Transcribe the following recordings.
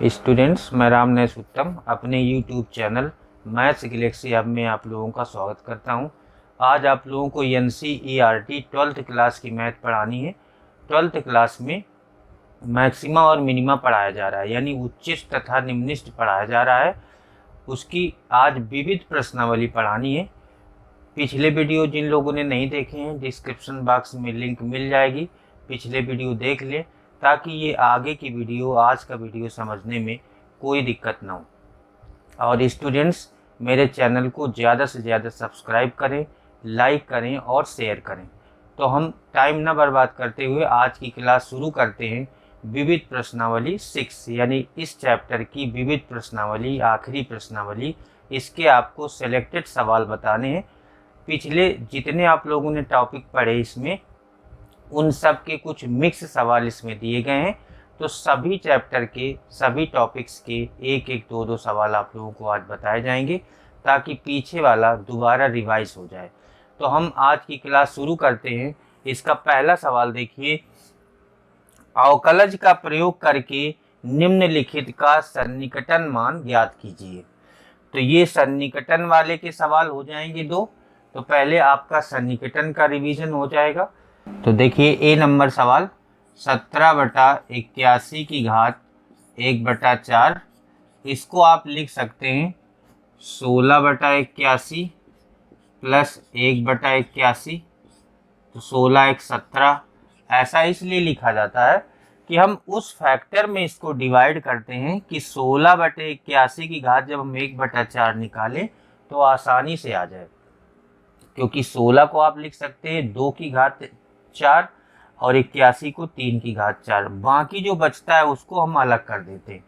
Students, मैं रामनेश उत्तम अपने YouTube channel maths Galaxy app में आप लोगों का स्वागत करता हूं। आज आप लोगों को NCERT 12th क्लास की मैथ पढ़ानी है। 12th क्लास में मैक्सिमा और मिनिमा पढ़ाया जा रहा है, यानी उच्चिष्ट तथा निम्निष्ट पढ़ाया जा रहा है। उसकी आज विविध प्रश्नावली पढ़ानी है। पिछले वीडियो जिन लोगों ने नहीं देखे हैं, डिस्क्रिप्शन बॉक्स में लिंक मिल जाएगी, पिछले वीडियो देख लें ताकि ये आगे की वीडियो, आज का वीडियो समझने में कोई दिक्कत ना हो। और स्टूडेंट्स, मेरे चैनल को ज़्यादा से ज़्यादा सब्सक्राइब करें, लाइक करें और शेयर करें। तो हम टाइम ना बर्बाद करते हुए आज की क्लास शुरू करते हैं। विविध प्रश्नावली 6 यानी इस चैप्टर की विविध प्रश्नावली, आखिरी प्रश्नावली। इसके आपको सेलेक्टेड सवाल बताने हैं। पिछले जितने आप लोगों ने टॉपिक पढ़े इसमें, उन सब के कुछ मिक्स सवाल इसमें दिए गए हैं। तो सभी चैप्टर के सभी टॉपिक्स के एक एक दो दो सवाल आप लोगों को आज बताए जाएंगे ताकि पीछे वाला दोबारा रिवाइज हो जाए। तो हम आज की क्लास शुरू करते हैं। इसका पहला सवाल देखिए, अवकलज का प्रयोग करके निम्नलिखित का सन्निकटन मान ज्ञात कीजिए। तो ये सन्निकटन वाले के सवाल हो जाएंगे दो। तो पहले आपका सन्निकटन का रिवीजन हो जाएगा। तो देखिए, ए नंबर सवाल 17/81 की घात 1/4। इसको आप लिख सकते हैं 16/81 प्लस 1/81। तो 16 1 17। ऐसा इसलिए लिखा जाता है कि हम उस फैक्टर में इसको डिवाइड करते हैं कि 16/81 की घात जब हम 1/4 निकालें तो आसानी से आ जाए। क्योंकि 16 को आप लिख सकते हैं 2 की घात 4 और 81 को 3 की घात 4। बाकी जो बचता है उसको हम अलग कर देते हैं।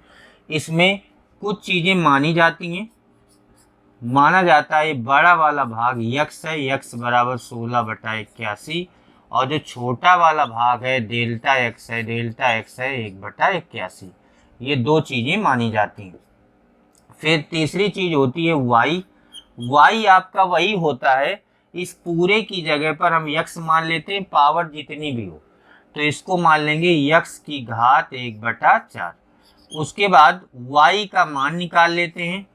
इसमें कुछ चीज़ें मानी जाती हैं। माना जाता है बड़ा वाला भाग यक्स है, यक्स बराबर 16/81, और जो छोटा वाला भाग है डेल्टा एक्स है, डेल्टा एक्स है 1/81। ये दो चीज़ें मानी जाती हैं। फिर तीसरी चीज़ होती है वाई। वाई आपका वही होता है, इस पूरे की जगह पर हम यक्स मान लेते हैं, पावर जितनी भी हो तो इसको मान लेंगे यक्स की घात 1/4। उसके बाद वाई का मान निकाल लेते हैं।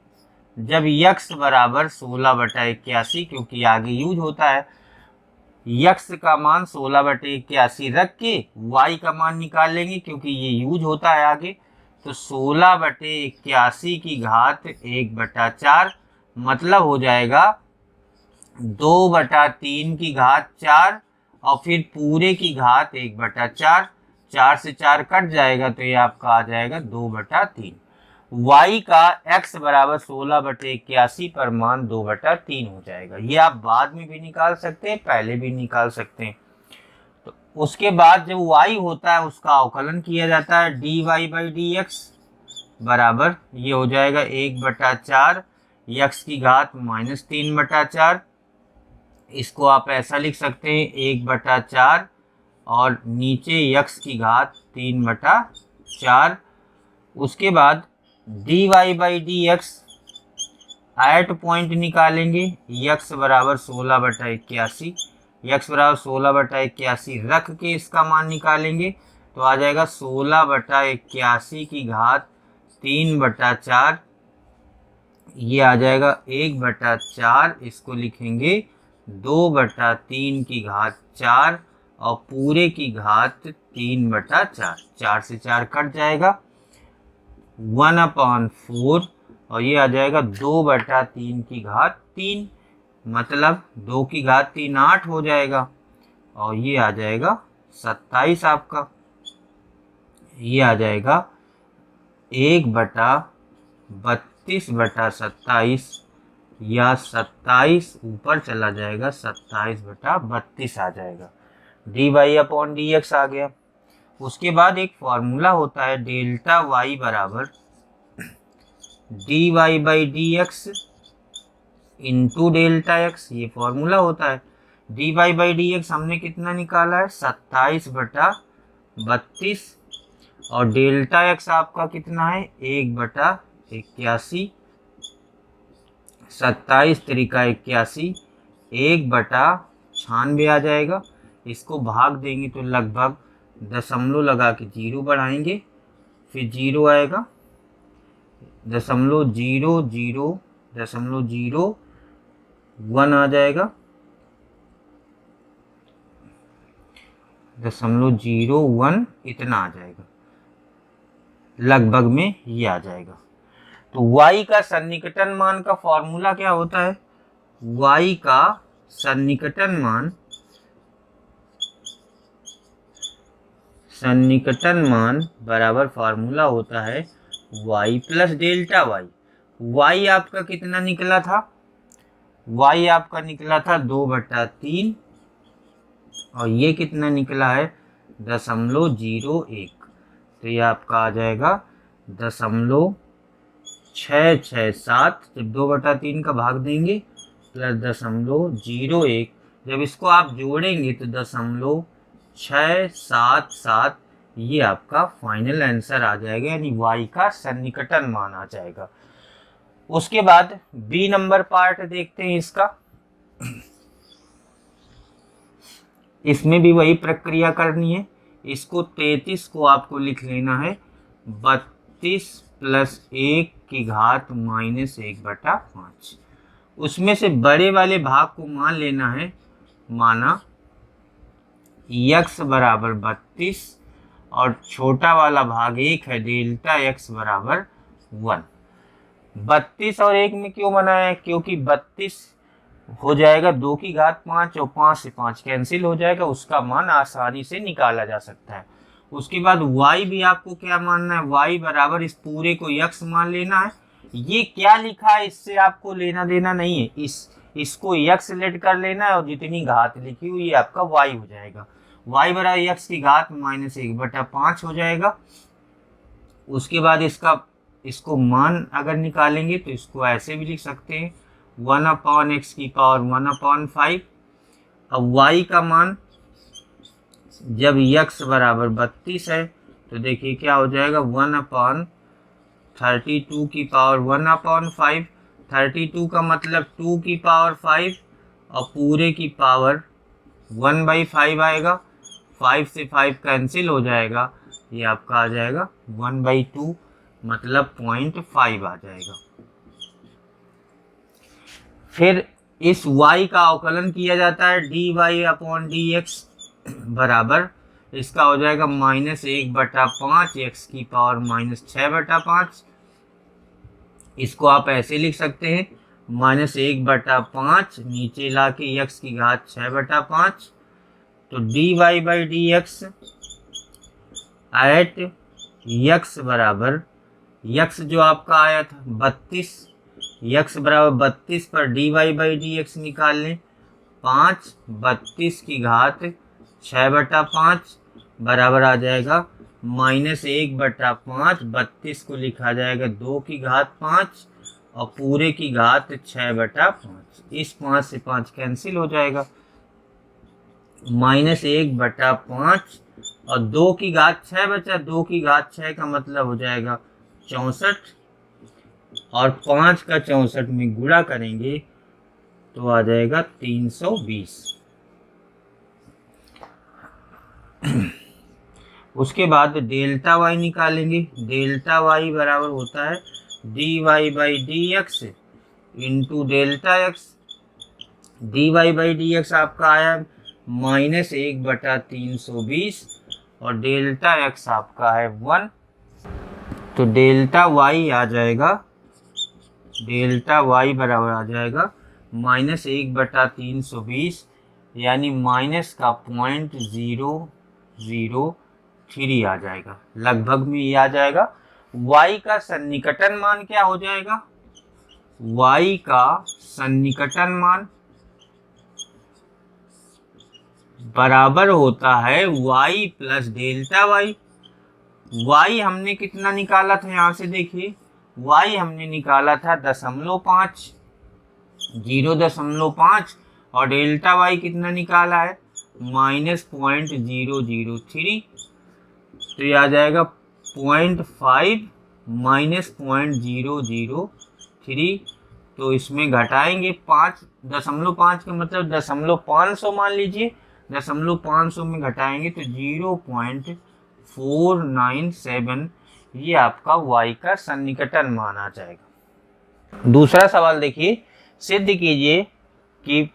जब यक्स बराबर 16/81, क्योंकि आगे यूज होता है, यक्स का मान 16/81 रख के वाई का मान निकाल लेंगे क्योंकि ये यूज होता है आगे। तो 16/81 की घात 1/4 मतलब हो जाएगा 2/3 की घात 4 और फिर पूरे की घात 1/4। 4 से 4 कट जाएगा तो ये आपका आ जाएगा 2/3। y का x बराबर 16/81 पर मान 2/3 हो जाएगा। ये आप बाद में भी निकाल सकते हैं, पहले भी निकाल सकते हैं। तो उसके बाद जब y होता है उसका अवकलन किया जाता है। dy/dx बराबर ये हो जाएगा 1/4 यक्स की घात -3/4। इसको आप ऐसा लिख सकते हैं 1/4 और नीचे यक्स की घात 3/4। उसके बाद dy/dx एट पॉइंट निकालेंगे। यक्स बराबर 16/81, यक्स बराबर 16/81 रख के इसका मान निकालेंगे तो आ जाएगा 16/81 की घात 3/4। ये आ जाएगा 1/4, इसको लिखेंगे 2/3 की घात 4 और पूरे की घात 3/4। 4 से 4 कट जाएगा 1/4 और ये आ जाएगा 2/3 की घात 3, मतलब 2 की घात 3 8 हो जाएगा और ये आ जाएगा 27 आपका। ये आ जाएगा 1/32/27 या 27 ऊपर चला जाएगा, 27/32 आ जाएगा। dy/dx आ गया। उसके बाद एक फॉर्मूला होता है डेल्टा y बराबर dy/dx इंटू डेल्टा x। ये फॉर्मूला होता है। dy/dx हमने कितना निकाला है 27/32 और डेल्टा x आपका कितना है 1/81। 27 त्रिका 81, 1/96 आ जाएगा। इसको भाग देंगे तो लगभग दशमलव लगा के 0 बढ़ाएंगे, फिर 0 आएगा .0001 आ जाएगा, 0.01 इतना आ जाएगा, लगभग में ये आ जाएगा। तो y का सन्निकटन मान का फॉर्मूला क्या होता है? y का सन्निकटन मान बराबर फॉर्मूला होता है y plus delta y। y आपका कितना निकला था? y आपका निकला था 2/3 और ये कितना निकला है? 0.01। तो ये आपका आ जाएगा 0.667, जब 2/3 का भाग देंगे प्लस 0.01, जब इसको आप जोड़ेंगे तो 0.677, ये आपका फाइनल आंसर आ जाएगा, यानी y का सन्निकटन मान आ जाएगा। उसके बाद बी नंबर पार्ट देखते हैं इसका। इसमें भी वही प्रक्रिया करनी है। इसको 33 को आपको लिख लेना है 32 + 1 की घात -1/5। उसमें से बड़े वाले भाग को मान लेना है, माना x बराबर 32 और छोटा वाला भाग 1 है, डेल्टा x बराबर 1। 32 और 1 में क्यों बनाया है? क्योंकि 32 हो जाएगा 2 की घात 5 और 5 से 5 कैंसिल हो जाएगा, उसका मान आसानी से निकाला जा सकता है। उसके बाद y भी आपको क्या मानना है? y बराबर इस पूरे को x मान लेना है। ये क्या लिखा है इससे आपको लेना देना नहीं है, इसको x लेट कर लेना है और जितनी घात लिखी हुई है आपका y हो जाएगा। y बराबर x की घात -1/5 हो जाएगा। उसके बाद इसको मान अगर निकालेंगे तो इसको ऐसे भी लिख सकते हैं 1/x की पावर 1/5। अब y का मान जब x बराबर 32 है तो देखिए क्या हो जाएगा 1/32 की पावर 1/5। 32 का मतलब 2 की पावर 5 और पूरे की पावर 1/5 आएगा। 5 से 5 कैंसिल हो जाएगा, ये आपका आ जाएगा 1/2, मतलब 0.5 आ जाएगा। फिर इस y का अवकलन किया जाता है dy/dx बराबर, इसका हो जाएगा -1/5 x की पावर -6/5। इसको आप ऐसे लिख सकते हैं -1/5 नीचे ला के x की घात 6/5। तो dy/dx एट x बराबर, x जो आपका आया था 32, x बराबर 32 पर dy/dx निकाल लें, 5 32 की घात 6/5 बराबर आ जाएगा -1/5। 32 को लिखा जाएगा 2 की घात 5 और पूरे की घात 6/5। इस 5 से 5 कैंसिल हो जाएगा, -1/5 और 2 की घात 6 बचा, 2 की घात 6 का मतलब हो जाएगा 64 और 5 का 64 में गुणा करेंगे तो आ जाएगा 320। उसके बाद डेल्टा y निकालेंगे। डेल्टा y बराबर होता है dy/dx into delta x। dy/dx आपका आया -1/320 और डेल्टा x आपका है 1। तो डेल्टा y आ जाएगा, डेल्टा y बराबर आ जाएगा -1/320, यानी माइनस का 0.003 आ जाएगा, लगभग में ये आ जाएगा। y का सन्निकटन मान क्या हो जाएगा? y का सन्निकटन मान बराबर होता है y plus delta y। y हमने कितना निकाला था? यहाँ से देखिए y हमने निकाला था 0.5 और डेल्टा y कितना निकाला है? -0.003। तो ये आ जाएगा 0.5 -0.003। तो इसमें घटाएंगे 5.5 का मतलब 0.5 मान लीजिए, 0.5 में घटाएंगे तो 0.497, ये आपका y का सन्निकटन मान आ जाएगा। दूसरा सवाल देखिए, सिद्ध कीजिए कि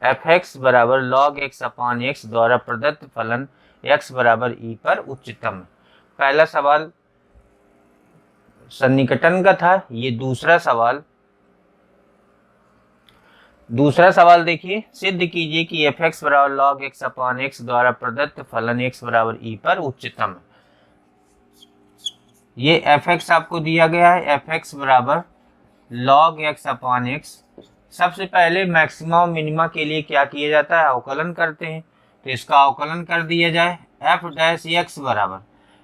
f(x) बराबर log x अपान x द्वारा प्रदत्त फलन x बराबर e पर उच्चतम है। पहला सवाल सन्निकटन का था, ये दूसरा सवाल देखिए, सिद्ध कीजिए कि f(x) बराबर log x अपान x द्वारा प्रदत्त फलन x बराबर e पर उच्चतम है। ये f(x) आपको दिया गया है, f(x) बराबर log x अपान x। सबसे पहले मैक्सिमा मिनिमा के लिए क्या किया जाता है, अवकलन करते हैं। तो इसका अवकलन कर दिया जाए, f' बराबर,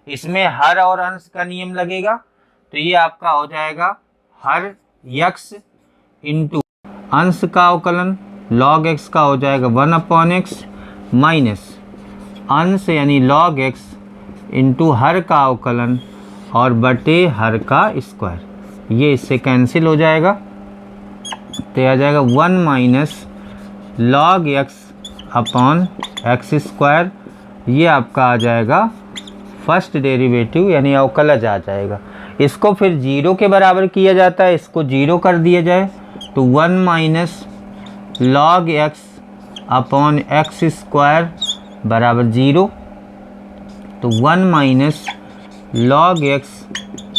इसमें हर और अंश का नियम लगेगा, तो ये आपका हो जाएगा हर x इंटू अंश का अवकलन log x का हो जाएगा 1 अपान x माइनस अंश यानी log x इंटू हर का अवकलन और बटे हर का स्क्वायर, ये इससे कैंसिल हो जाएगा। तो आ जाएगा 1 minus log x upon x square, ये आपका आ जाएगा फर्स्ट डेरिवेटिव यानी अवकलज आ जाएगा। इसको फिर 0 के बराबर किया जाता है, इसको 0 कर दिया जाए तो 1 minus log x upon x square बराबर 0। तो 1 माइनस log x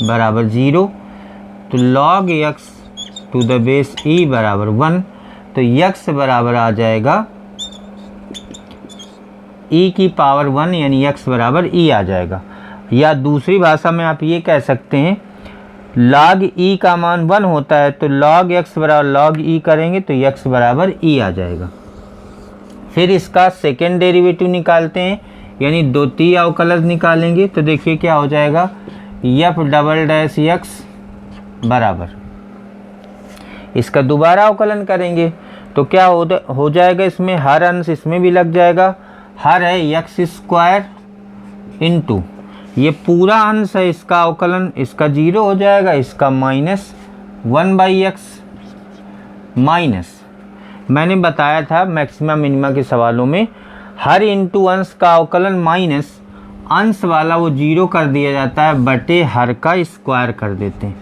बराबर 0, तो log x to the base e बराबर 1, तो x बराबर आ जाएगा e की पावर 1 यानी x बराबर e आ जाएगा। या दूसरी भाषा में आप ये कह सकते हैं log e का मान 1 होता है, तो log x बराबर log e करेंगे तो x बराबर e आ जाएगा। फिर इसका सेकेंड डेरिवेटिव निकालते हैं, यानी द्वितीय अवकलज निकालेंगे, तो देखिए क्या हो जाएगा, f'(x) बराबर, इसका दोबारा अवकलन करेंगे तो क्या हो जाएगा, इसमें हर अंश इसमें भी लग जाएगा, हर है एक्स स्क्वायर इंटू ये पूरा अंश है, इसका अवकलन, इसका 0 हो जाएगा, इसका माइनस 1/x माइनस, मैंने बताया था मैक्सिमा मिनिमा के सवालों में हर इंटू अंश का अवकलन माइनस अंश वाला वो 0 कर दिया जाता है, बटे हर का स्क्वायर कर देते हैं।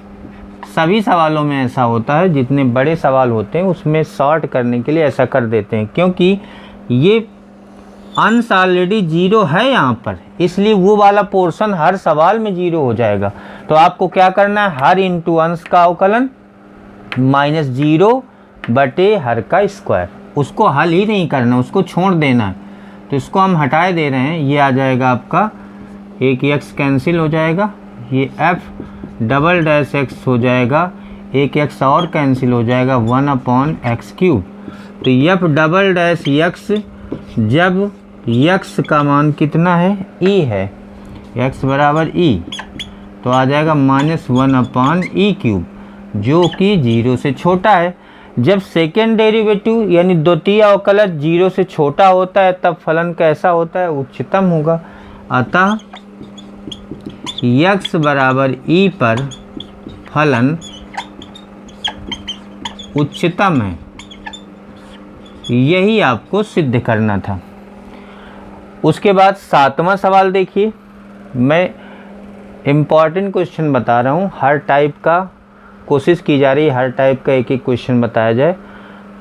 सभी सवालों में ऐसा होता है, जितने बड़े सवाल होते हैं उसमें शॉर्ट करने के लिए ऐसा कर देते हैं, क्योंकि ये अंश ऑलरेडी 0 है यहाँ पर, इसलिए वो वाला पोर्शन हर सवाल में 0 हो जाएगा। तो आपको क्या करना है, हर इंटू अंश का अवकलन माइनस 0 बटे हर का स्क्वायर, उसको हल ही नहीं करना, उसको छोड़ देना है। तो इसको हम हटाए दे रहे हैं, ये आ जाएगा आपका एक x कैंसिल हो जाएगा, ये f'(x) हो जाएगा, एक x और कैंसिल हो जाएगा 1/x³। तो f'(x) जब x का मान कितना है, e है, x बराबर e, तो आ जाएगा -1/e³, जो कि 0 से छोटा है। जब सेकेंड डेरिवेटिव यानी द्वितीय अवकलज 0 से छोटा होता है तब फलन कैसा होता है, उच्चतम होगा। अतः x बराबर e पर फलन उच्चतम है, यही आपको सिद्ध करना था। उसके बाद 7वां सवाल देखिए, मैं इम्पॉर्टेंट क्वेश्चन बता रहा हूँ, हर टाइप का कोशिश की जा रही है, हर टाइप का एक एक क्वेश्चन बताया जाए।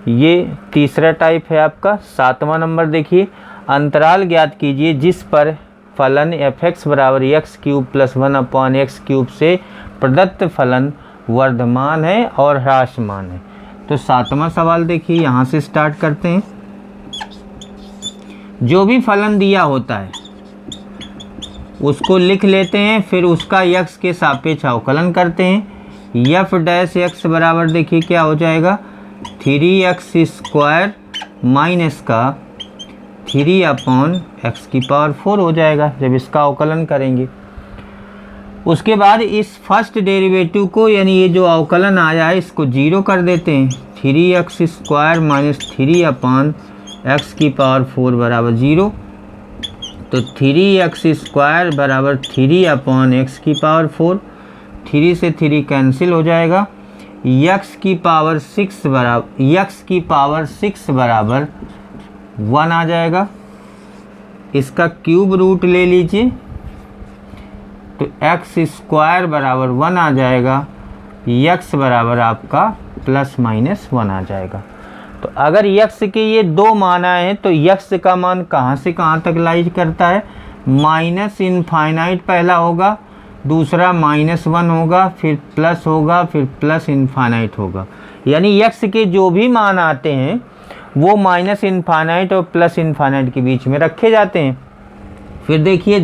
ये तीसरा टाइप है आपका। 7वां नंबर देखिए, अंतराल ज्ञात कीजिए जिस पर फलन f(x) बराबर x³ + 1/x³ से प्रदत्त फलन वर्धमान है और ह्रासमान है। तो 7वां सवाल देखिए, यहाँ से स्टार्ट करते हैं। जो भी फलन दिया होता है उसको लिख लेते हैं, फिर उसका x के सापेक्ष अवकलन करते हैं। f' बराबर देखिए क्या हो जाएगा, 3x² माइनस का 3/x⁴ हो जाएगा जब इसका अवकलन करेंगे। उसके बाद इस फर्स्ट डेरिवेटिव को यानी ये जो अवकलन आया है इसको 0 कर देते हैं, 3x² माइनस 3/x⁴ बराबर 0। तो 3x² बराबर 3/x⁴, 3 से 3 कैंसिल हो जाएगा, x⁴ बराबर 1 आ जाएगा। इसका क्यूब रूट ले लीजिए, तो एक्स स्क्वायर बराबर 1 आ जाएगा, यक्स बराबर आपका ±1 आ जाएगा। तो अगर यक्स के ये 2 मान आए हैं तो यक्स का मान कहाँ से कहाँ तक लाइज करता है, माइनस इनफाइनाइट पहला होगा, दूसरा -1 होगा, फिर प्लस होगा, फिर प्लस इनफाइनाइट होगा। यानी यक्स के जो भी मान आते हैं वो माइनस इनफाइनाइट और प्लस इनफाइनाइट के बीच में रखे जाते हैं। फिर देखिए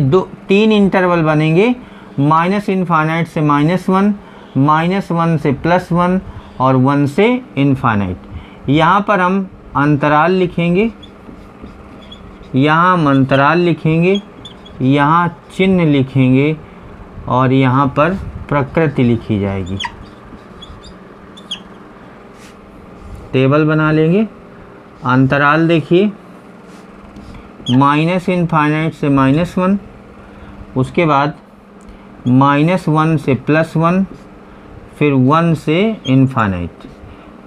3 इंटरवल बनेंगे, माइनस इनफाइनाइट से -1, -1 से +1 और 1 से इनफाइनाइट। यहाँ पर हम अंतराल लिखेंगे, यहाँ हम अंतराल लिखेंगे, यहाँ चिन्ह लिखेंगे और यहाँ पर प्रकृति लिखी जाएगी। टेबल बना लेंगे। अंतराल देखिए, माइनस इनफाइनाइट से -1, उसके बाद -1 से +1, फिर 1 से इनफाइनाइट।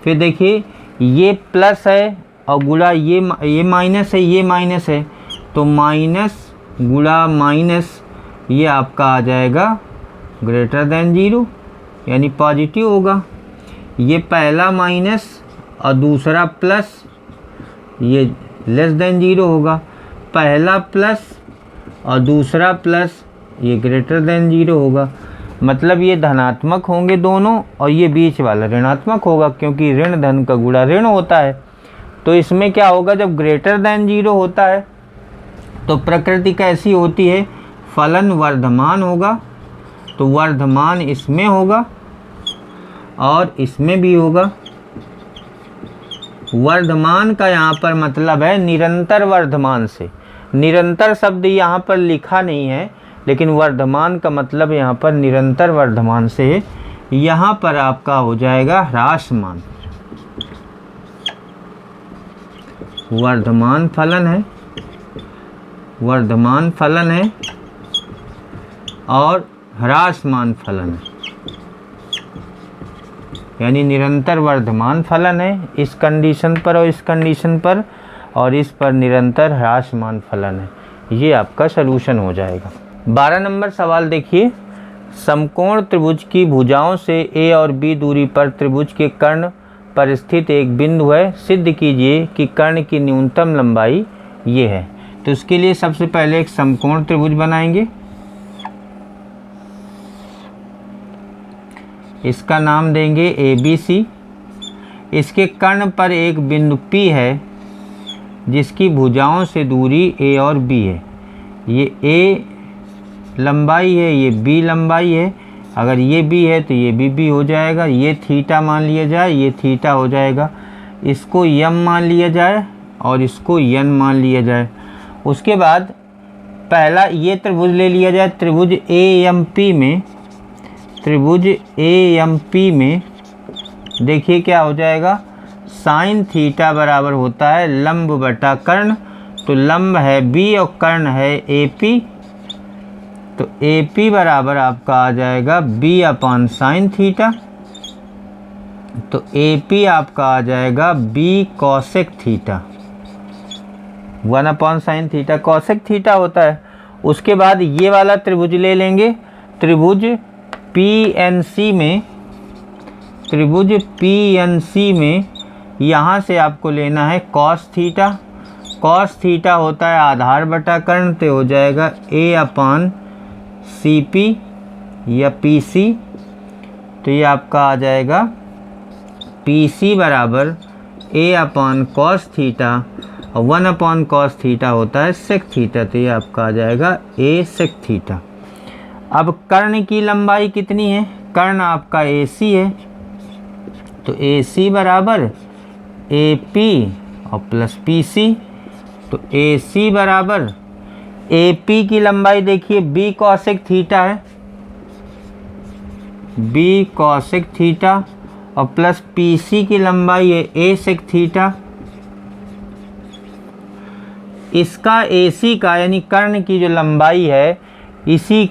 फिर देखिए ये प्लस है और गुणा ये माइनस है, ये माइनस है, तो माइनस गुणा माइनस ये आपका आ जाएगा >0, यानी पॉजिटिव होगा। ये पहला माइनस और दूसरा प्लस, ये <0 होगा। पहला प्लस और दूसरा प्लस, ये >0 होगा। मतलब ये धनात्मक होंगे दोनों और ये बीच वाला ऋणात्मक होगा, क्योंकि ऋण धन का गुणा ऋण होता है। तो इसमें क्या होगा, जब >0 होता है तो प्रकृति कैसी होती है, फलन वर्धमान होगा। तो वर्धमान इसमें होगा और इसमें भी होगा। वर्धमान का यहाँ पर मतलब है निरंतर वर्धमान से। निरंतर शब्द यहाँ पर लिखा नहीं है, लेकिन वर्धमान का मतलब यहाँ पर निरंतर वर्धमान से है। यहाँ पर आपका हो जाएगा ह्रासमान। वर्धमान फलन है, वर्धमान फलन है और ह्रासमान फलन है, यानी निरंतर वर्धमान फलन है इस कंडीशन पर और इस कंडीशन पर, और इस पर निरंतर ह्रासमान फलन है। ये आपका सलूशन हो जाएगा। 12 नंबर सवाल देखिए, समकोण त्रिभुज की भुजाओं से ए और बी दूरी पर त्रिभुज के कर्ण पर स्थित एक बिंदु है। सिद्ध कीजिए कि कर्ण की न्यूनतम लंबाई ये है। तो इसके लिए सबसे पहले एक समकोण त्रिभुज बनाएंगे। इसका नाम देंगे ABC। इसके कर्ण पर एक बिंदु P है जिसकी भुजाओं से दूरी A और B है। ये A लंबाई है, ये B लंबाई है। अगर ये B है तो ये B हो जाएगा। ये थीटा मान लिया जाए, ये थीटा हो जाएगा। इसको m मान लिया जाए और इसको n मान लिया जाए। उसके बाद पहला ये त्रिभुज ले लिया जाए, त्रिभुज AMP में। त्रिभुज AMP में देखिए क्या हो जाएगा, साइन थीटा बराबर होता है लंब बटा कर्ण। तो लंब है B और कर्ण है AP। तो AP बराबर आपका आ जाएगा B/sin थीटा। तो AP आपका आ जाएगा B cosec theta. 1/sin theta cosec theta होता है। उसके बाद ये वाला त्रिभुज ले लेंगे, त्रिभुज PNC में। त्रिभुज PNC में यहाँ से आपको लेना है cos थीटा। cos थीटा होता है आधार बटा कर्ण, तो हो जाएगा A/CP या PC। तो ये आपका आ जाएगा PC बराबर A/cos थीटा और 1/cos थीटा होता है sec थीटा। तो ये आपका आ जाएगा A sec थीटा। अब कर्ण की लंबाई कितनी है, कर्ण आपका AC है। तो AC बराबर AP और प्लस PC। तो AC बराबर AP की लंबाई देखिए B cosec थीटा है, B cosec थीटा, और प्लस PC की लंबाई है A sec थीटा। इसका AC का यानी कर्ण की जो लंबाई है इसी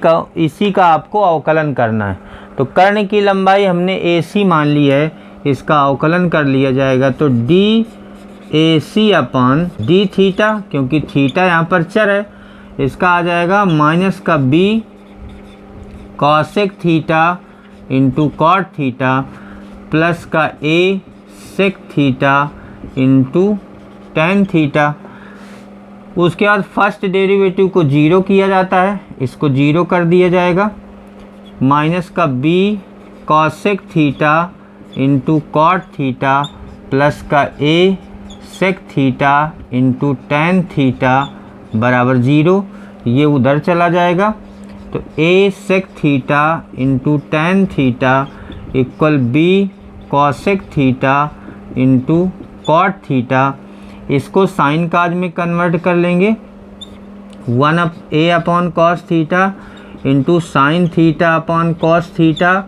का आपको अवकलन करना है। तो कर्ण की लंबाई हमने AC मान ली है, इसका अवकलन कर लिया जाएगा। तो DAC/d थीटा, क्योंकि थीटा यहाँ पर चर है, इसका आ जाएगा माइनस का B cosec theta into cot theta plus का A sec theta into tan theta. उसके बाद फर्स्ट डेरिवेटिव को जीरो किया जाता है, इसको जीरो कर दिया जाएगा, माइनस का B cosec theta into cot theta plus का A sec theta into tan theta बराबर ज़ीरो। ये उधर चला जाएगा तो A sec theta into tan theta equal B cosec theta into cot theta. इसको साइन काज में कन्वर्ट कर लेंगे, one up A upon cos theta into sine theta upon cos theta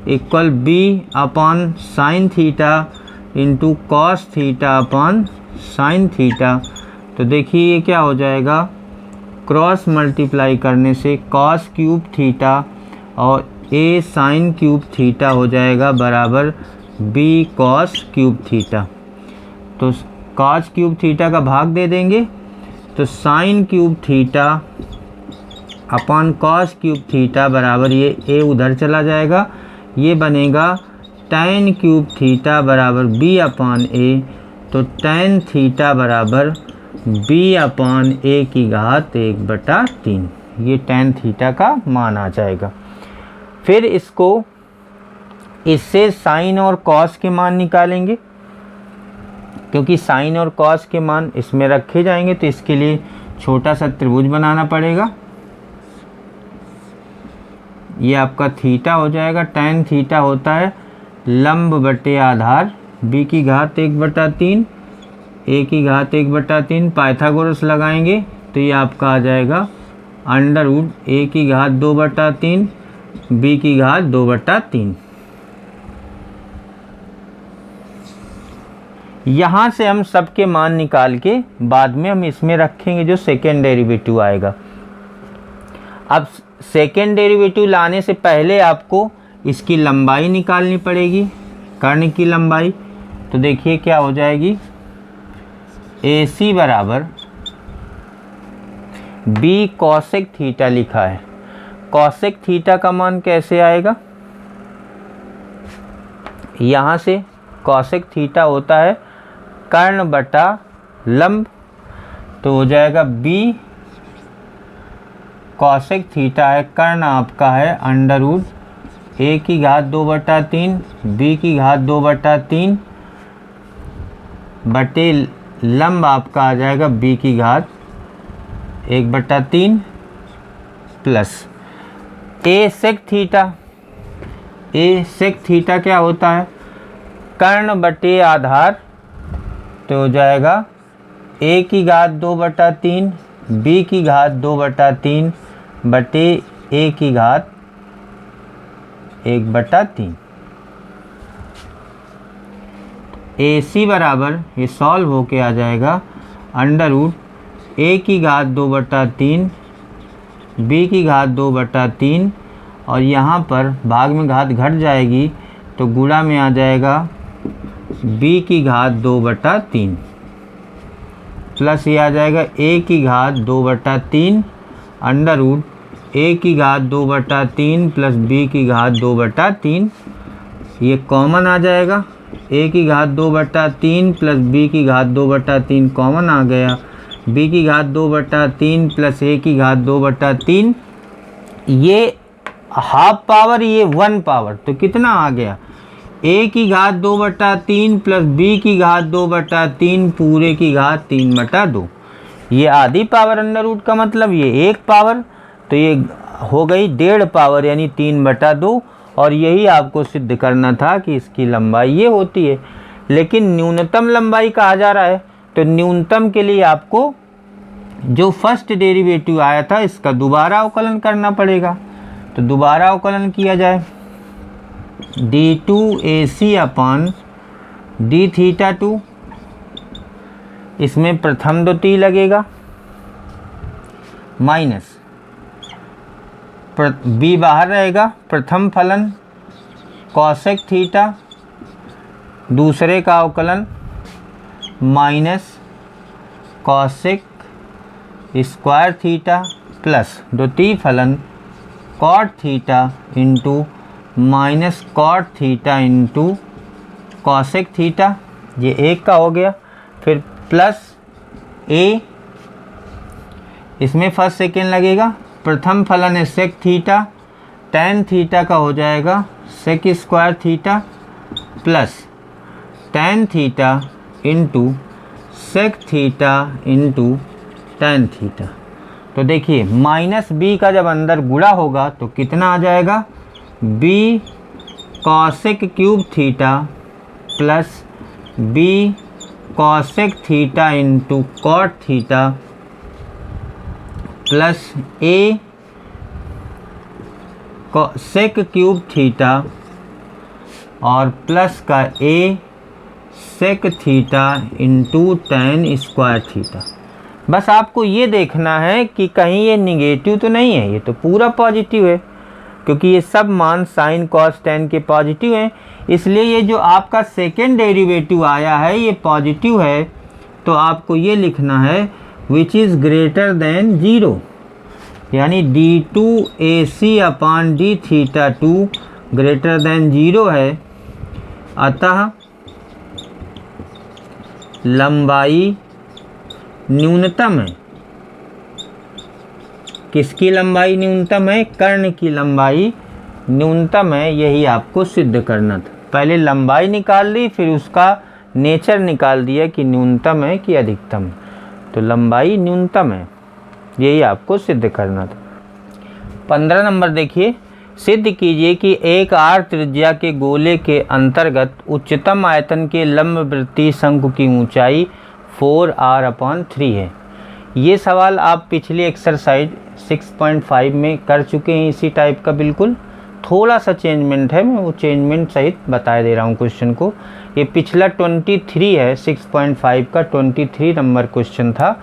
equal B upon sine theta into cos theta upon sine theta. तो देखिए ये क्या हो जाएगा, क्रॉस मल्टीप्लाई करने से कॉस क्यूब थीटा और ए साइन क्यूब थीटा हो जाएगा बराबर बी कॉस क्यूब थीटा। तो कॉस क्यूब थीटा का भाग दे देंगे तो sine cube theta upon cos cube theta बराबर ये ए उधर चला जाएगा, ये बनेगा tan क्यूब थीटा बराबर बी अपॉन ए। तो tan थीटा बराबर बी अपॉन ए की घात 1/3, ये tan थीटा का मान आ जाएगा। फिर इससे साइन और कॉस के मान निकालेंगे, क्योंकि साइन और कॉस के मान इसमें रखे जाएंगे तो इसके लिए छोटा सा त्रिभुज बनाना पड़ेगा। ये आपका थीटा हो जाएगा, tan थीटा होता है लंब बटे आधार b की घात 1/3 a की घात 1/3। पाइथागोरस लगाएंगे तो ये आपका आ जाएगा अंडर रूट a की घात 2/3 b की घात 2/3। यहाँ से हम सबके मान निकाल के बाद में हम इसमें रखेंगे जो सेकेंड डेरिवेटिव आएगा। अब सेकेंड डेरिवेटिव लाने से पहले आपको इसकी लंबाई निकालनी पड़ेगी, कर्ण की लंबाई। तो देखिए क्या हो जाएगी, AC बराबर बी कॉसेक थीटा लिखा है। कॉसेक थीटा का मान कैसे आएगा, यहाँ से कॉसेक थीटा होता है कर्ण बटा लंब, तो हो जाएगा बी कॉसेक थीटा है कर्ण आपका है अंडर रूट ए की घात 2/3 बी की घात 2/3 बटे लंब आपका आ जाएगा बी की घात 1/3 plus A sec theta. A sec theta क्या होता है, कर्ण बटे आधार, तो हो जाएगा ए की घात 2/3 बी की घात 2/3 बटे ए की घात 1/3। AC बराबर ये सॉल्व होके आ जाएगा अंडर रूट ए की घात 2/3 बी की घात 2/3 और यहाँ पर भाग में घात घट जाएगी तो गुणा में आ जाएगा b की घात 2/3 प्लस ये आ जाएगा a की घात 2/3 अंडर रूट a की घात 2/3 प्लस b की घात 2/3। ये कॉमन आ जाएगा, a की घात 2/3 प्लस b की घात 2/3 कॉमन आ गया, b की घात 2/3 प्लस a की घात 2/3। ये हाफ पावर, ये 1 पावर, तो कितना आ गया, a की घात 2/3 प्लस b की घात 2/3 पूरे की घात 3/2। ये आधी पावर अंडर रूट का मतलब ये 1 पावर, तो ये हो गई 1.5 पावर यानी 3/2। और यही आपको सिद्ध करना था कि इसकी लंबाई ये होती है, लेकिन न्यूनतम लंबाई कहा जा रहा है, तो न्यूनतम के लिए आपको जो फर्स्ट डेरिवेटिव आया था इसका दोबारा अवकलन करना पड़ेगा। तो दोबारा अवकलन किया जाए, d2AC अपॉन d थीटा 2, इसमें प्रथम द्वितीय लगेगा माइनस b बाहर रहेगा, प्रथम फलन कॉसेक थीटा, दूसरे का अवकलन minus cosec square theta plus द्वितीय फलन cot theta into minus cot theta into cosec theta, ये एक का हो गया। फिर प्लस ए, इसमें फर्स्ट सेकेंड लगेगा, प्रथम फलन है सेक थीटा, टेन थीटा का हो जाएगा sec square theta plus tan theta into sec theta into tan theta. तो देखिए माइनस बी का जब अंदर गुणा होगा तो कितना आ जाएगा, B cosec cube theta plus B cosec theta into cot theta plus A sec cube theta और प्लस का A sec theta into tan square theta. बस आपको ये देखना है कि कहीं ये निगेटिव तो नहीं है, ये तो पूरा पॉजिटिव है क्योंकि ये सब मान साइन कॉस टेन के पॉजिटिव हैं, इसलिए ये जो आपका सेकेंड डेरिवेटिव आया है ये पॉजिटिव है। तो आपको ये लिखना है which is greater than zero, यानी d2ac अपान d theta 2 greater than zero है। अतः लंबाई न्यूनतम है। किसकी लंबाई न्यूनतम है, कर्ण की लंबाई न्यूनतम है, यही आपको सिद्ध करना था। पहले लंबाई निकाल ली, फिर उसका नेचर निकाल दिया कि न्यूनतम है कि अधिकतम। तो लंबाई न्यूनतम है, यही आपको सिद्ध करना था। 15 नंबर देखिए, सिद्ध कीजिए कि एक आर त्रिज्या के गोले के अंतर्गत उच्चतम आयतन के लंबवृत्तीय शंकु की ऊंचाई 4r/3 है। ये सवाल आप पिछली एक्सरसाइज 6.5 में कर चुके हैं इसी टाइप का, बिल्कुल थोड़ा सा चेंजमेंट है, मैं वो चेंजमेंट सहित बता दे रहा हूँ क्वेश्चन को। ये पिछला 23 है, 6.5 का 23 नंबर क्वेश्चन था,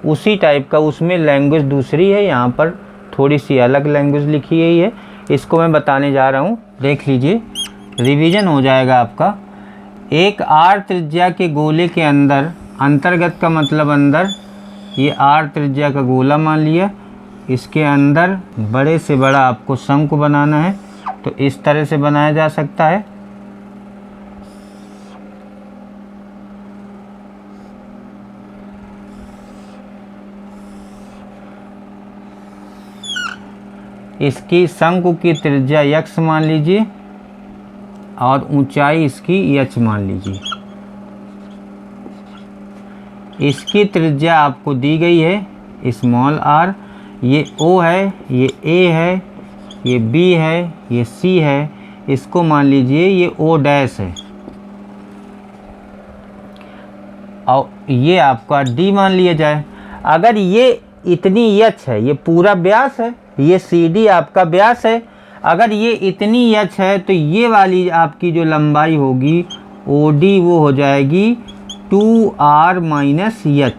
उसी टाइप का, उसमें लैंग्वेज दूसरी है, यहाँ पर थोड़ी सी अलग लैंग्वेज लिखी गई है, इसको मैं बताने जा रहा हूँ, देख लीजिए, रिवीजन हो जाएगा आपका। एक आर त्रिज्या के गोले के अंदर, अंतर्गत का मतलब अंदर, ये आर त्रिज्या का गोला मान लिया, इसके अंदर बड़े से बड़ा आपको शंकु बनाना है, तो इस तरह से बनाया जा सकता है। इसकी शंकु की त्रिज्या x मान लीजिए और ऊंचाई इसकी h मान लीजिए। इसकी त्रिज्या आपको दी गई है स्मॉल r, ये O है, ये A है, ये B है, ये C है, इसको मान लीजिए ये O डैश है, और ये आपका D मान लिया जाए। अगर ये इतनी h है, ये पूरा व्यास है, ये CD आपका व्यास है, अगर ये इतनी h है तो ये वाली आपकी जो लंबाई होगी OD वो हो जाएगी 2r माइनस h।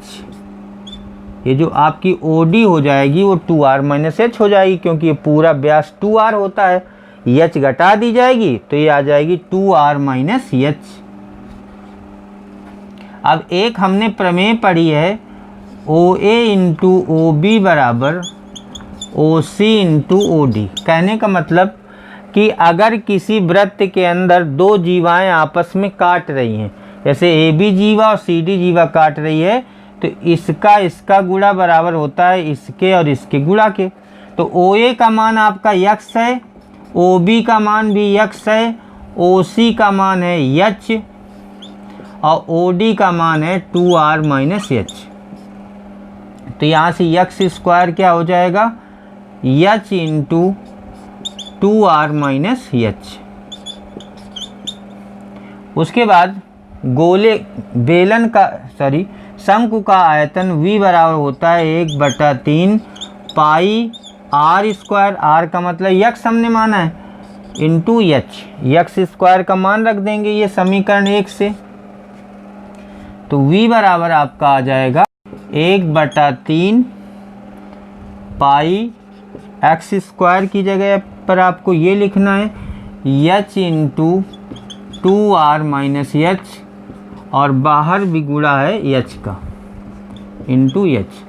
ये जो आपकी OD हो जाएगी वो 2r माइनस h हो जाएगी, क्योंकि ये पूरा व्यास 2r होता है, h घटा दी जाएगी तो ये आ जाएगी 2r माइनस h। अब एक हमने प्रमेय पढ़ी है OA इंटू OB बराबर OC इंटू OD। कहने का मतलब कि अगर किसी वृत्त के अंदर दो जीवाएं आपस में काट रही हैं, जैसे AB जीवा और CD जीवा काट रही है, तो इसका गुणा बराबर होता है इसके और इसके गुणा के। तो OA का मान आपका x है, OB का मान भी x है, OC का मान है h और OD का मान है 2r माइनस h। तो यहाँ से x स्क्वायर क्या हो जाएगा, h into 2r minus h। उसके बाद गोले बेलन का शंकु का आयतन v बराबर होता है 1/3 पाई r स्क्वायर, r का मतलब x हमने माना है, इंटू h, x स्क्वायर का मान रख देंगे ये समीकरण 1 से। तो v बराबर आपका आ जाएगा 1/3 पाई x स्क्वायर की जगह पर आपको ये लिखना है h into 2r minus h, और बाहर भी गुणा है h का, इंटू h।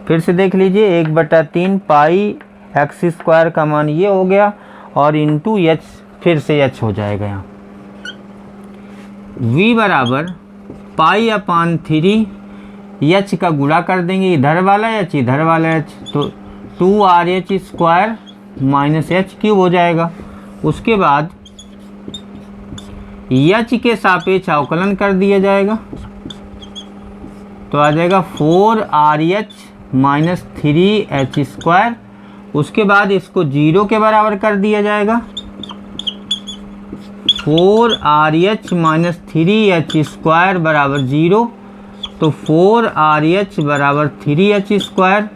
फिर से देख लीजिए 1/3 पाई एक्स स्क्वायर का मान ये हो गया और इंटू एच, फिर से एच हो जाएगा यहाँ। v बराबर पाई अपान 3 एच का गुणा कर देंगे, इधर वाला एच इधर वाला एच, तो 2RH square minus H cube हो जाएगा। उसके बाद एच के सापेक्ष अवकलन कर दिया जाएगा, तो आ जाएगा 4RH माइनस 3H स्क्वायर। उसके बाद इसको 0 के बराबर कर दिया जाएगा, 4RH माइनस 3H स्क्वायर बराबर 0, तो 4RH बराबर 3H स्क्वायर,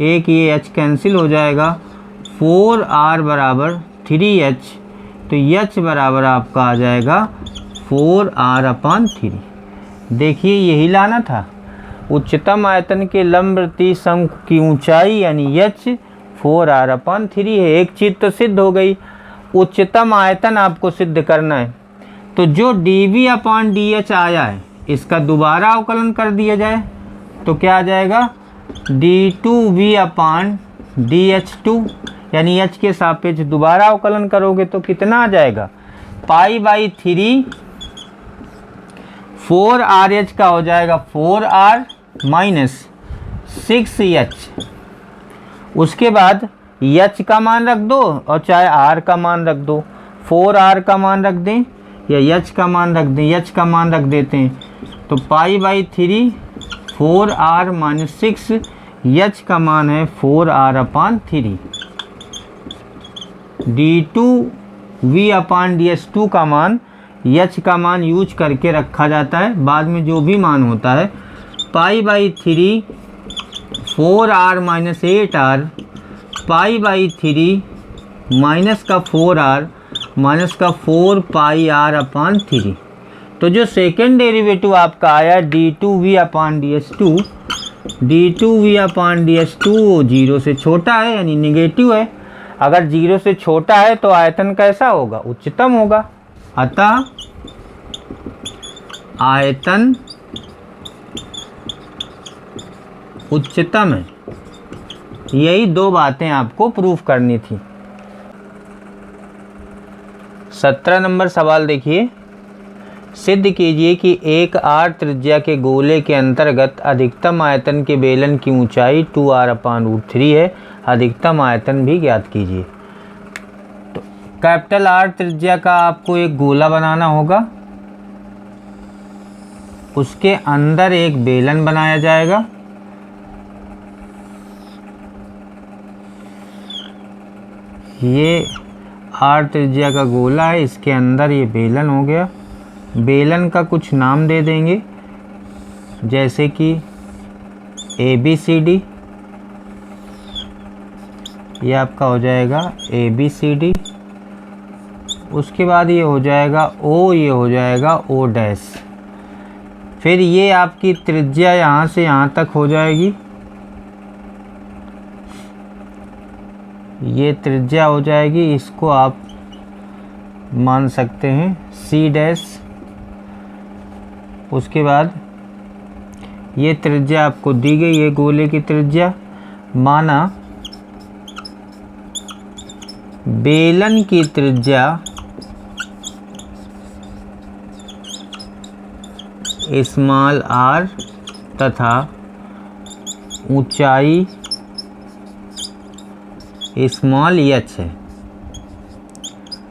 एक ये H कैंसिल हो जाएगा, 4R बराबर 3H, तो H बराबर आपका आ जाएगा 4R अपान 3। देखिए यही लाना था, उच्चतम आयतन के लंबवृत्तीय शंकु की ऊंचाई यानी H 4R अपान 3 है। एक चीज़ तो सिद्ध हो गई, उच्चतम आयतन आपको सिद्ध करना है। तो जो dV अपान dH आया है इसका दोबारा अवकलन कर दिया जाए तो क्या आ जाएगा, d2V अपान dH2, यानी H के सापेक्ष दोबारा अवकलन करोगे तो कितना आ जाएगा, पाई बाई 3 4RH का हो जाएगा 4R माइनस 6H। उसके बाद H का मान रख दो और चाहे R का मान रख दो, 4R का मान रख दें या H का मान रख दें, H का मान रख देते हैं, तो pi by 3 4R minus 6, H का मान है 4R अपान 3। d2V अपान dH2 का मान H का मान यूज करके रखा जाता है, बाद में जो भी मान होता है, pi by 3 4R minus 8R, pi by 3 minus का 4R माइनस का 4 पाई R अपान 3। तो जो सेकेंड डेरिवेटिव आपका आया d2V अपान dH2, d2V अपान dH2 0 से छोटा है यानी नेगेटिव है। अगर 0 से छोटा है तो आयतन कैसा होगा, उच्चतम होगा। अतः आयतन उच्चतम है। यही दो बातें आपको प्रूफ करनी थी। 17 नंबर सवाल देखिए, सिद्ध कीजिए कि एक r त्रिज्या के गोले के अंतर्गत अधिकतम आयतन के बेलन की ऊंचाई 2r अपान √3 है, अधिकतम आयतन भी ज्ञात कीजिए। तो कैपिटल R त्रिज्या का आपको एक गोला बनाना होगा, उसके अंदर एक बेलन बनाया जाएगा, ये R त्रिज्या का गोला है, इसके अंदर ये बेलन हो गया। बेलन का कुछ नाम दे देंगे जैसे कि ABCD, ये आपका हो जाएगा ABCD। उसके बाद ये हो जाएगा O, ये हो जाएगा O डैश। फिर ये आपकी त्रिज्या यहाँ से यहाँ तक हो जाएगी, ये त्रिज्या हो जाएगी, इसको आप मान सकते हैं C डैश। उसके बाद ये त्रिज्या आपको दी गई है, गोले की त्रिज्या, माना बेलन की त्रिज्या स्मॉल r तथा ऊंचाई स्मॉल h है।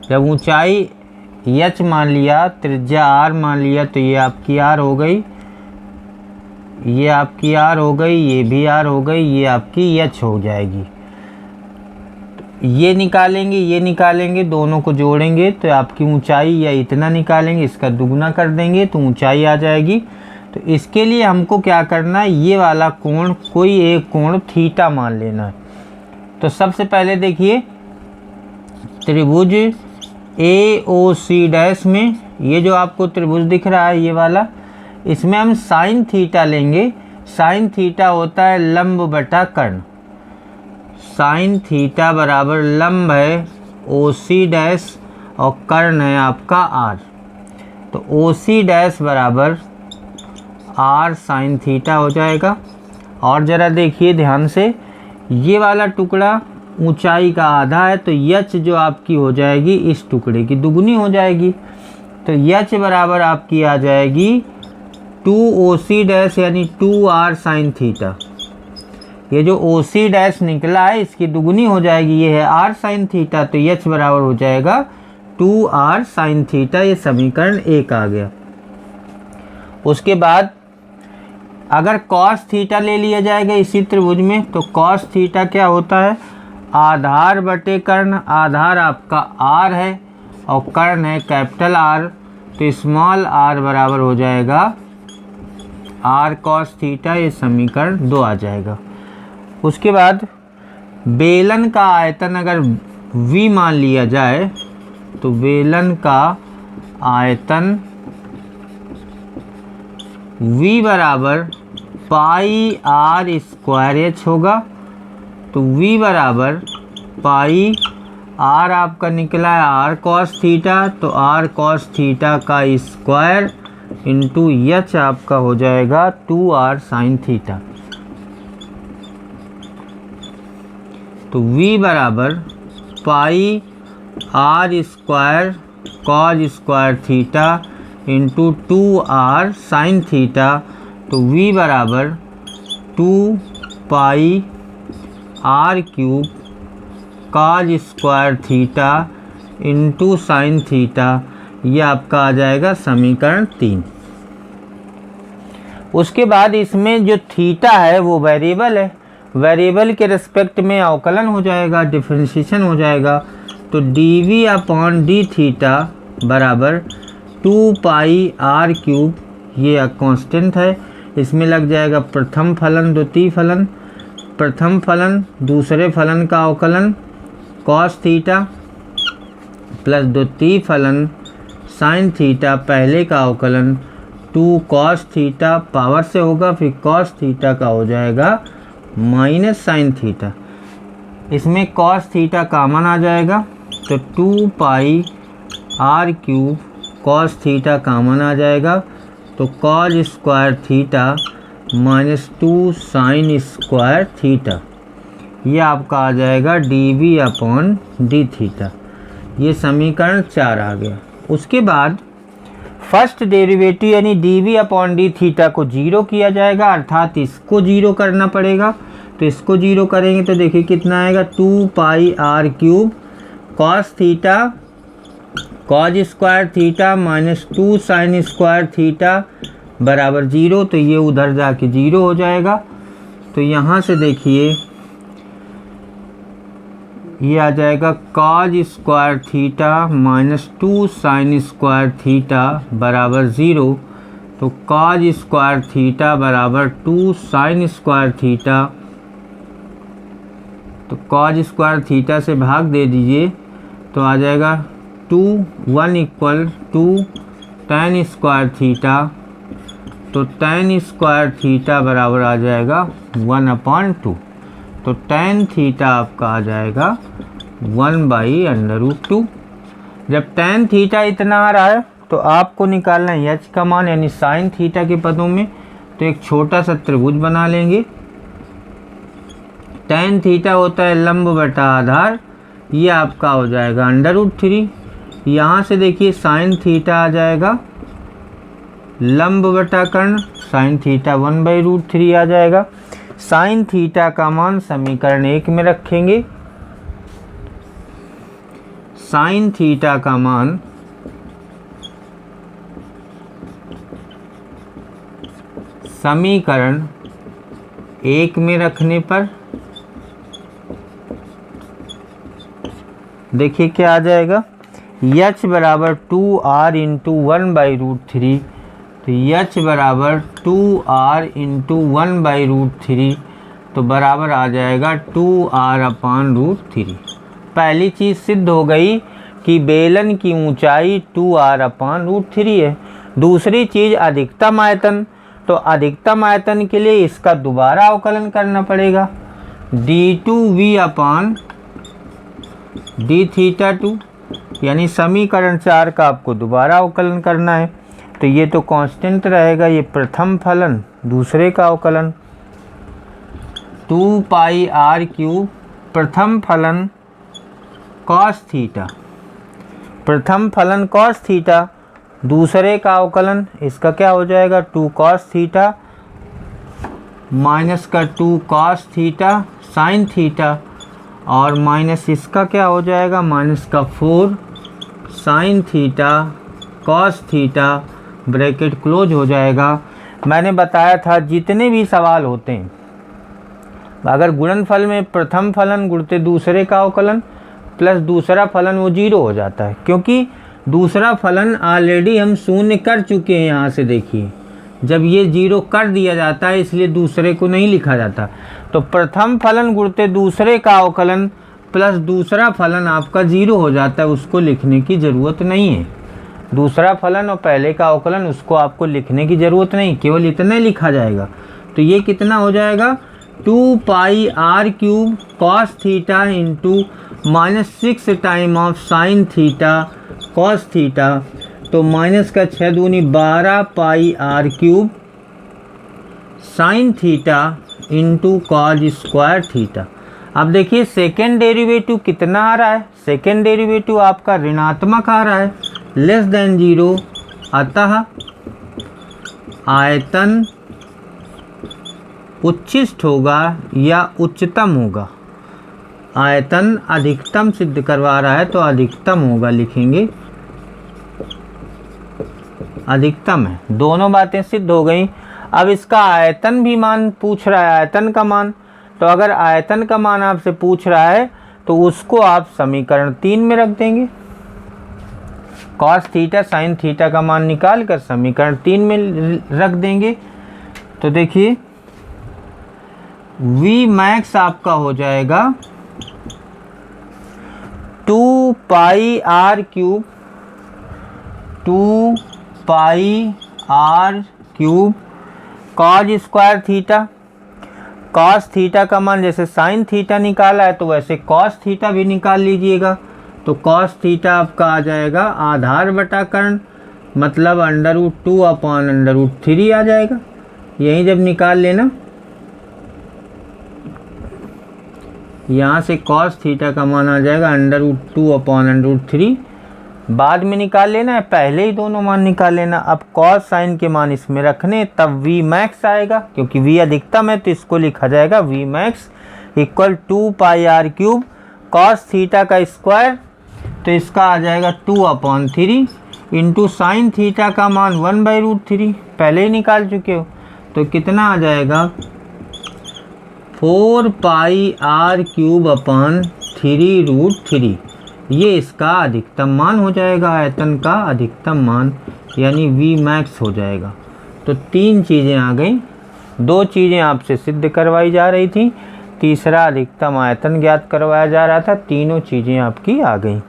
जब ऊंचाई h मान लिया, त्रिज्या r मान लिया, तो ये आपकी r हो गई, ये आपकी r हो गई, ये भी r हो गई, ये आपकी h हो जाएगी। ये निकालेंगे, ये निकालेंगे, दोनों को जोड़ेंगे तो आपकी ऊंचाई या इतना निकालेंगे, इसका दुगना कर देंगे तो ऊंचाई आ जाएगी। तो इसके लिए हमको क्या करना है, ये वाला कोण कोई एक कोण थीटा मान लेना है। तो सबसे पहले देखिए त्रिभुज AOC डैश में ये जो आपको त्रिभुज दिख रहा है ये वाला, इसमें हम साइन थीटा लेंगे। साइन थीटा होता है लंब बटा कर्ण, साइन थीटा बराबर लंब है OC डैश और कर्ण है आपका R। तो OC डैश बराबर R साइन थीटा हो जाएगा। और ज़रा देखिए ध्यान से, ये वाला टुकड़ा ऊंचाई का आधा है तो यच जो आपकी हो जाएगी इस टुकड़े की दुगुनी हो जाएगी। तो यच बराबर आपकी आ जाएगी 2OC डैश यानी 2R साइन थीटा। ये जो OC डैश निकला है इसकी दुगुनी हो जाएगी, ये है R साइन थीटा, तो यच बराबर हो जाएगा 2R साइन थीटा। ये समीकरण 1 आ गया। उसके बाद अगर cos थीटा ले लिया जाएगा इसी त्रिभुज में, तो cos थीटा क्या होता है, आधार बटे कर्ण। आधार आपका R है और कर्ण है कैपिटल R, तो स्मॉल r बराबर हो जाएगा R cos थीटा। ये समीकरण 2 आ जाएगा। उसके बाद बेलन का आयतन अगर V मान लिया जाए तो बेलन का आयतन V बराबर पाई R स्क्वायर एच होगा। तो V बराबर पाई R आपका निकला है R cos थीटा, तो R cos थीटा का स्क्वायर इंटू एच आपका हो जाएगा 2R साइन थीटा। तो V बराबर पाई R square cause square theta into 2R sign theta. तो V बराबर 2 pi R cube cause square theta into sine theta. ये आपका आ जाएगा समीकरण 3। उसके बाद इसमें जो थीटा है वो वेरिएबल है, वेरिएबल के रिस्पेक्ट में अवकलन हो जाएगा, डिफरेंशिएशन हो जाएगा। तो dv अपॉन डी थीटा बराबर 2 पाई R क्यूब, ये कांस्टेंट है, इसमें लग जाएगा प्रथम फलन द्वितीय फलन, प्रथम फलन दूसरे फलन का अवकलन cos थीटा प्लस द्वितीय फलन साइन थीटा पहले का अवकलन 2 cos थीटा पावर से होगा, फिर cos थीटा का हो जाएगा माइनस साइन थीटा। इसमें cos थीटा कॉमन आ जाएगा तो 2 pi R cube cos theta common आ जाएगा, तो cos square theta minus 2 sign square theta. ये आपका आ जाएगा dv अपॉन डी थीटा। ये समीकरण 4 आ गया। उसके बाद फर्स्ट डेरिवेटिव यानी dv अपॉन डी थीटा को 0 किया जाएगा, अर्थात इसको 0 करना पड़ेगा। तो इसको 0 करेंगे तो देखिए कितना आएगा 2 pi R cube cos theta cause square theta minus 2 sign square theta बराबर 0। तो ये उधर जाके 0 हो जाएगा। तो यहाँ से देखिए ये आ जाएगा cos square theta minus 2 sign square theta बराबर 0। तो कॉज स्क्वायर थीटा बराबर 2 साइन स्क्वायर थीटा, तो कॉज स्क्वायर थीटा से भाग दे दीजिए तो आ जाएगा 2 1 equal to tan square theta. तो tan स्क्वायर थीटा बराबर आ जाएगा 1/2। तो tan थीटा आपका आ जाएगा 1/√2। जब tan थीटा इतना आ रहा है तो आपको निकालना है h का मान यानी साइन थीटा के पदों में। तो एक छोटा सा त्रिभुज बना लेंगे। tan थीटा होता है लंब बटा आधार, ये आपका हो जाएगा √3। यहाँ से देखिए साइन थीटा आ जाएगा लंब बटा कर्ण, साइन थीटा 1/√3 आ जाएगा। साइन थीटा का मान समीकरण 1 में रखेंगे। साइन थीटा का मान समीकरण 1 में रखने पर देखिए क्या आ जाएगा, h बराबर 2R इंटू 1/√3। तो h बराबर 2R इंटू 1/√3 तो बराबर आ जाएगा 2R/√3। पहली चीज़ सिद्ध हो गई कि बेलन की ऊंचाई 2R/√3 है। दूसरी चीज़ अधिकतम आयतन, तो अधिकतम आयतन के लिए इसका दोबारा अवकलन करना पड़ेगा d2v अपान डी थीटा 2, यानी समीकरण 4 का आपको दोबारा अवकलन करना है। तो ये तो कांस्टेंट रहेगा, ये प्रथम फलन दूसरे का अवकलन 2 पाई R क्यूब प्रथम फलन कॉस थीटा, प्रथम फलन कॉस थीटा, दूसरे का अवकलन इसका क्या हो जाएगा 2 कॉस थीटा माइनस का 2 कॉस थीटा साइन थीटा, और माइनस इसका क्या हो जाएगा माइनस का 4 sign theta cos theta, bracket close हो जाएगा। मैंने बताया था जितने भी सवाल होते हैं अगर गुणनफल में प्रथम फलन गुणते दूसरे का अवकलन प्लस दूसरा फलन वो 0 हो जाता है, क्योंकि दूसरा फलन ऑलरेडी हम शून्य कर चुके हैं। यहाँ से देखिए जब ये 0 कर दिया जाता है इसलिए दूसरे को नहीं लिखा जाता। तो प्रथम फलन गुणते दूसरे का अवकलन प्लस दूसरा फलन आपका 0 हो जाता है, उसको लिखने की ज़रूरत नहीं है। दूसरा फलन और पहले का अवकलन उसको आपको लिखने की ज़रूरत नहीं, केवल इतना ही लिखा जाएगा। तो ये कितना हो जाएगा 2 pi R cube cos theta into -6 time of sine theta cos theta, तो माइनस का 6 दूनी 12 pi R cube sine theta into cos square theta. अब देखिए सेकेंड डेरिवेटिव कितना आ रहा है, सेकेंड डेरिवेटिव आपका ऋणात्मक आ रहा है, लेस देन 0, अतः आयतन उच्छिष्ट होगा या उच्चतम होगा। आयतन अधिकतम सिद्ध करवा रहा है तो अधिकतम होगा लिखेंगे, अधिकतम है। दोनों बातें सिद्ध हो गई। अब इसका आयतन भी मान पूछ रहा है, आयतन का मान। तो अगर आयतन का मान आपसे पूछ रहा है तो उसको आप समीकरण 3 में रख देंगे। कॉस थीटा साइन थीटा का मान निकाल कर समीकरण 3 में रख देंगे। तो देखिए वी मैक्स आपका हो जाएगा 2 pi R cube, 2 pi R cube cos square theta. Cos theta का मान जैसे साइन थीटा निकाला है तो वैसे कॉस थीटा भी निकाल लीजिएगा। तो कॉस थीटा आपका आ जाएगा आधार बटा कर्ण, मतलब √2 अपॉन √3 आ जाएगा। यही जब निकाल लेना, यहाँ से कॉस थीटा का मान आ जाएगा √2 अपॉन √3। बाद में निकाल लेना है, पहले ही दोनों मान निकाल लेना। अब कॉस साइन के मान इसमें रखने, तब वी मैक्स आएगा, क्योंकि वी अधिकतम है तो इसको लिखा जाएगा V max equal 2 pi R cube cos theta का स्क्वायर, तो इसका आ जाएगा 2/3 इंटू साइन थीटा का मान 1/√3, पहले ही निकाल चुके हो। तो कितना आ जाएगा 4 पाई आर क्यूब अपॉन 3√3। ये इसका अधिकतम मान हो जाएगा, आयतन का अधिकतम मान, यानी वी मैक्स हो जाएगा। तो 3 चीज़ें आ गई, 2 चीज़ें आपसे सिद्ध करवाई जा रही थी, तीसरा अधिकतम आयतन ज्ञात करवाया जा रहा था। तीनों चीज़ें आपकी आ गई।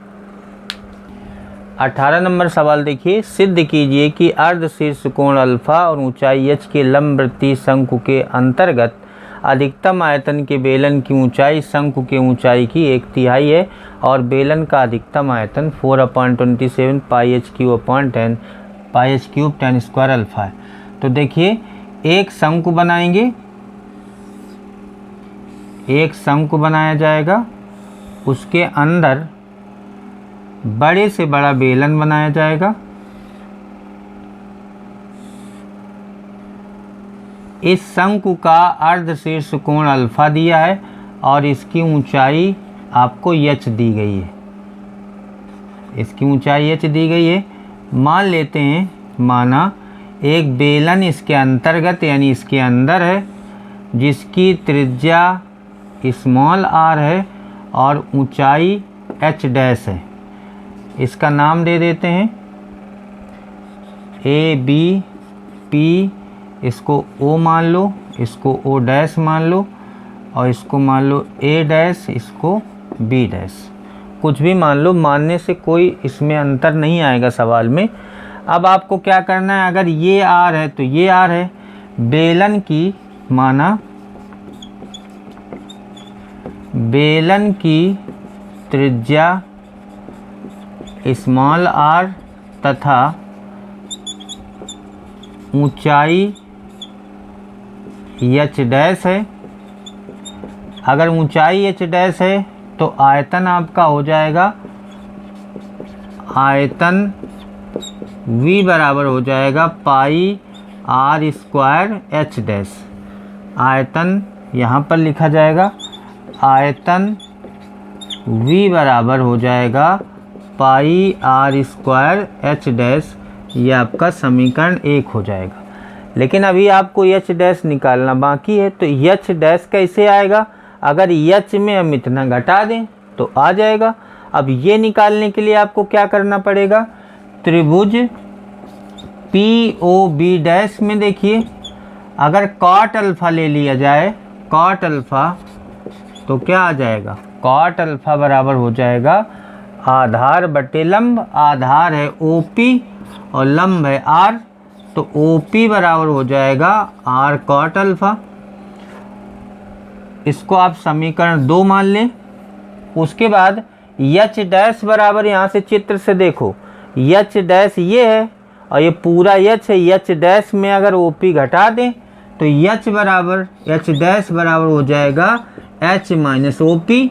18 नंबर सवाल देखिए, सिद्ध कीजिए कि अर्ध शीर्ष कोण अल्फा और ऊंचाई h के लंबवृत्तीय शंकु के अंतर्गत अधिकतम आयतन के बेलन की ऊंचाई शंकु के ऊंचाई की 1/3 है और बेलन का अधिकतम आयतन 4/27 पाई h cube tan square alpha है। तो देखिए एक शंकु बनाएंगे, एक शंकु बनाया जाएगा, उसके अंदर बड़े से बड़ा बेलन बनाया जाएगा। इस शंकु का अर्ध शीर्ष कोण अल्फा दिया है और इसकी ऊंचाई आपको h दी गई है, इसकी ऊंचाई h दी गई है। मान लेते हैं, माना एक बेलन इसके अंतर्गत यानी इसके अंदर है, जिसकी त्रिज्या स्मॉल r है और ऊंचाई h डैश है। इसका नाम दे देते हैं A B P, इसको O मान लो, इसको O डैश मान लो और इसको मान लो A डैश, इसको B डैश, कुछ भी मान लो। मानने से कोई इसमें अंतर नहीं आएगा सवाल में। अब आपको क्या करना है, अगर ये R है तो ये R है। बेलन की माना बेलन की त्रिज्या स्मॉल r तथा ऊंचाई h डैश है, अगर ऊंचाई एच डैश है तो आयतन आपका हो जाएगा, आयतन v बराबर हो जाएगा pi R square H dash. आयतन यहाँ पर लिखा जाएगा, आयतन v बराबर हो जाएगा pi R square H dash. ये आपका समीकरण 1 हो जाएगा। लेकिन अभी आपको एच डैश निकालना बाकी है, तो एच डैश कैसे आएगा? अगर एच में हम इतना घटा दें तो आ जाएगा। अब ये निकालने के लिए आपको क्या करना पड़ेगा? त्रिभुज पी ओ बी डैश में देखिए, अगर कॉट अल्फ़ा ले लिया जाए, कॉट अल्फ़ा, तो क्या आ जाएगा? कॉट अल्फ़ा बराबर हो जाएगा आधार बटे लंब। आधार है OP और लंब है R, तो OP बराबर हो जाएगा R कॉट अल्फ़ा। इसको आप समीकरण 2 मान लें। उसके बाद एच डैश बराबर, यहाँ से चित्र से देखो, एच डैश ये है और ये पूरा एच है। एच डैश में अगर OP घटा दें तो एच डैश बराबर हो जाएगा H माइनस OP।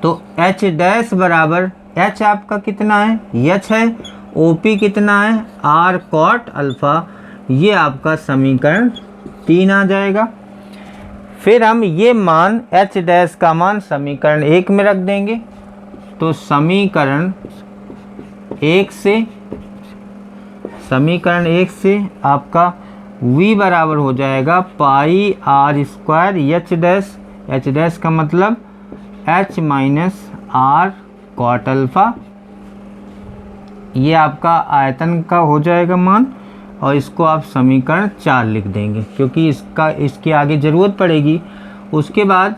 तो एच डैश बराबर, एच आपका कितना है? एच है। OP कितना है? R cot alpha. ये आपका समीकरण 3 आ जाएगा। फिर हम ये मान एच डैश का मान समीकरण 1 में रख देंगे। तो समीकरण 1 से आपका v बराबर हो जाएगा pi R square H dash. H dash का मतलब h minus R cot alpha. ये आपका आयतन का हो जाएगा मान, और इसको आप समीकरण 4 लिख देंगे क्योंकि इसके आगे ज़रूरत पड़ेगी। उसके बाद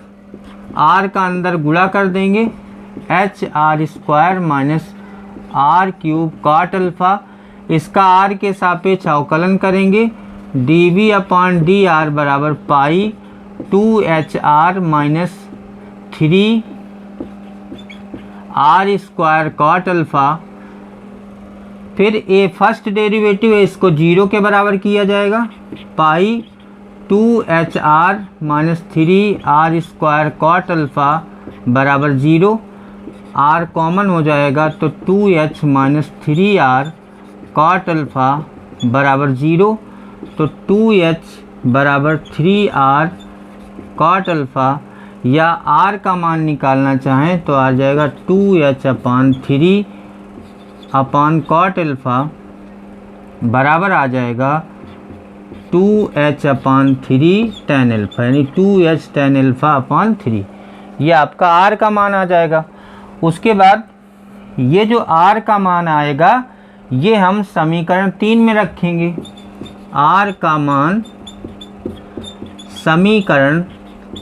r का अंदर गुणा कर देंगे, H R square minus R cube cot alpha. इसका r के सापेक्ष अवकलन करेंगे, dv अपॉन डी आर बराबर pi 2HR minus 3 R square cot alpha. फिर ये फर्स्ट डेरिवेटिव है, इसको 0 के बराबर किया जाएगा, pi 2HR minus 3 R square cot alpha बराबर 0। r कॉमन हो जाएगा तो 2H minus 3R cot alpha बराबर 0। तो 2H बराबर 3R कॉट अल्फ़ा, या r का मान निकालना चाहें तो आ जाएगा 2H अपान 3 अपान कॉट अल्फ़ा बराबर आ जाएगा 2H अपान 3 tan अल्फ़ा, यानी 2H tan अल्फ़ा अपान 3। ये आपका r का मान आ जाएगा। उसके बाद ये जो r का मान आएगा ये हम समीकरण 3 में रखेंगे। r का मान समीकरण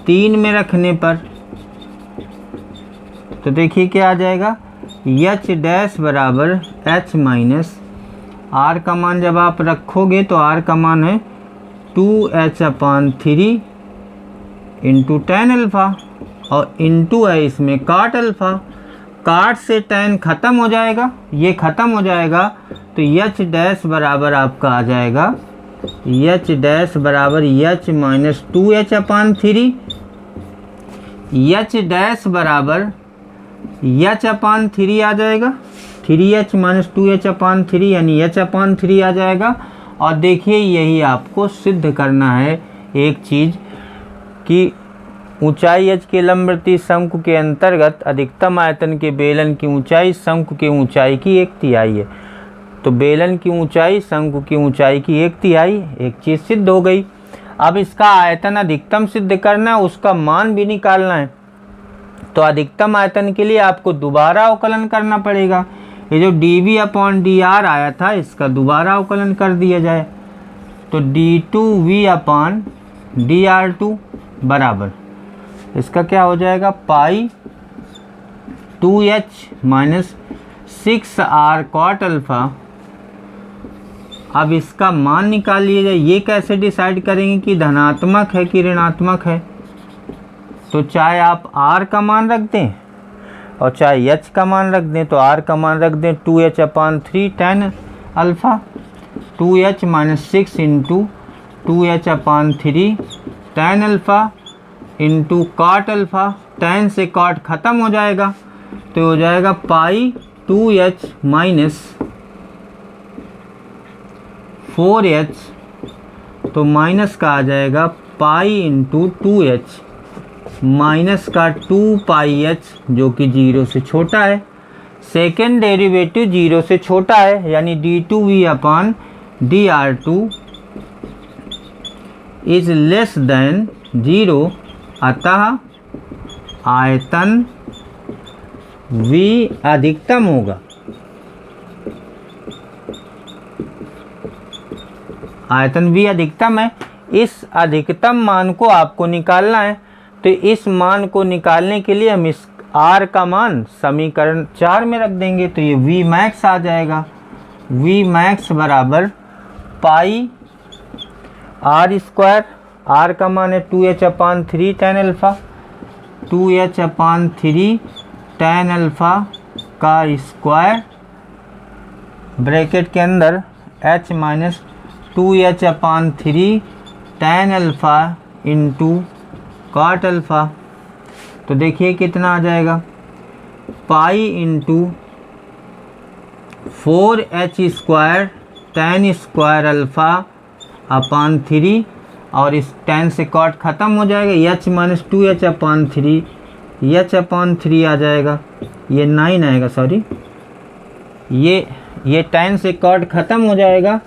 3 में रखने पर तो देखिए क्या आ जाएगा, एच डैश बराबर h माइनस r का मान जब आप रखोगे तो r का मान है 2H upon 3 into tan alpha, और इंटू है इसमें कॉट अल्फ़ा। कॉट से tan ख़त्म हो जाएगा, ये ख़त्म हो जाएगा तो एच डैश बराबर आपका आ जाएगा, एच डैश बराबर H minus 2H upon 3। H dash बराबर एच अपान 3 आ जाएगा, 3H माइनस 2H अपान 3 यानी H अपान 3 आ जाएगा। और देखिए यही आपको सिद्ध करना है एक चीज़ कि ऊंचाई h के लंबवती शंकु के अंतर्गत अधिकतम आयतन के बेलन की ऊंचाई शंकु की ऊंचाई की 1/3 है। तो बेलन की ऊंचाई शंकु की ऊंचाई की 1/3, एक चीज़ सिद्ध हो गई। अब इसका आयतन अधिकतम सिद्ध करना है, उसका मान भी निकालना है। तो अधिकतम आयतन के लिए आपको दोबारा अवकलन करना पड़ेगा। ये जो dv अपॉन डी आर आया था इसका दोबारा अवकलन कर दिया जाए, तो d2v अपॉन dr2 बराबर इसका क्या हो जाएगा, पाई 2H minus 6R cot alpha. अब इसका मान निकाल लिया जाए। ये कैसे डिसाइड करेंगे कि धनात्मक है कि ऋणात्मक है? तो चाहे आप R का मान रख दें और चाहे H का मान रख दें। तो R का मान रख दें 2H upon 3 tan alpha, 2H minus 6 into 2H upon 3 tan alpha. Into cot alpha, tan से कॉट ख़त्म हो जाएगा तो हो जाएगा पाई 2h माइनस 4h, तो माइनस का आ जाएगा पाई इंटू 2h माइनस का 2πh जो कि 0 से छोटा है। सेकेंड डेरिवेटिव 0 से छोटा है यानी d2v upon dr2 is less than 0, अतः आयतन v अधिकतम होगा। आयतन v अधिकतम है। इस अधिकतम मान को आपको निकालना है, तो इस मान को निकालने के लिए हम इस r का मान समीकरण 4 में रख देंगे, तो ये v मैक्स आ जाएगा। v मैक्स बराबर पाई r स्क्वायर, r का मान है 2h upon 3 tan alpha, 2h upon 3 tan alpha का स्क्वायर ब्रैकेट के अंदर h minus 2h upon 3 tan alpha into cot alpha. तो देखिए कितना आ जाएगा, pi into 4h square tan square alpha upon 3, और इस tan से कॉट ख़त्म हो जाएगा, h minus 2h upon 3, h अपान 3 आ जाएगा, ये 9 आएगा, सॉरी ये tan से कॉट ख़त्म हो जाएगा,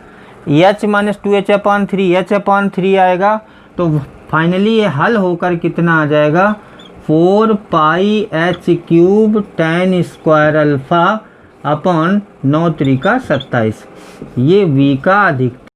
h minus 2h upon 3, h अपान 3 आएगा। तो फाइनली ये हल होकर कितना आ जाएगा, 4πh³ tan स्क्वायर अल्फ़ा अपान 9 3 का 27। ये v का अधिकतम